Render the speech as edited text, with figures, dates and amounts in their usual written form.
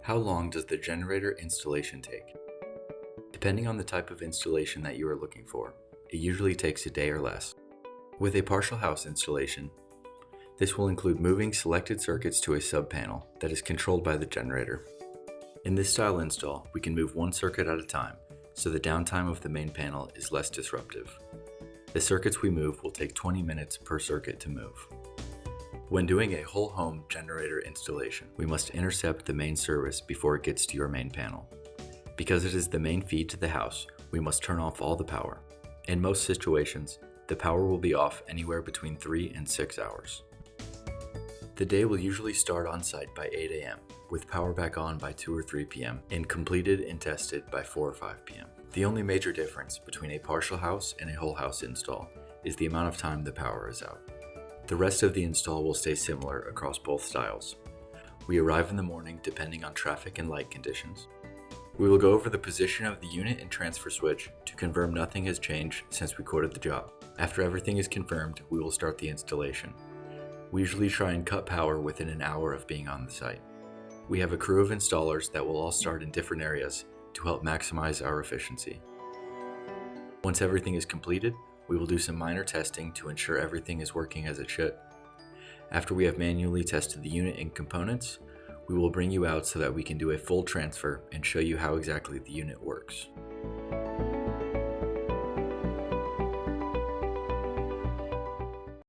How long does the generator installation take? Depending on the type of installation that you are looking for, it usually takes a day or less. With a partial house installation, this will include moving selected circuits to a sub-panel that is controlled by the generator. In this style install, we can move one circuit at a time, so the downtime of the main panel is less disruptive. The circuits we move will take 20 minutes per circuit to move. When doing a whole home generator installation, we must intercept the main service before it gets to your main panel. Because it is the main feed to the house, we must turn off all the power. In most situations, the power will be off anywhere between 3 and 6 hours. The day will usually start on site by 8 a.m., with power back on by 2 or 3 p.m., and completed and tested by 4 or 5 p.m. The only major difference between a partial house and a whole house install is the amount of time the power is out. The rest of the install will stay similar across both styles. We arrive in the morning depending on traffic and light conditions. We will go over the position of the unit and transfer switch to confirm nothing has changed since we quoted the job. After everything is confirmed, we will start the installation. We usually try and cut power within an hour of being on the site. We have a crew of installers that will all start in different areas to help maximize our efficiency. Once everything is completed, we will do some minor testing to ensure everything is working as it should. After we have manually tested the unit and components, we will bring you out so that we can do a full transfer and show you how exactly the unit works.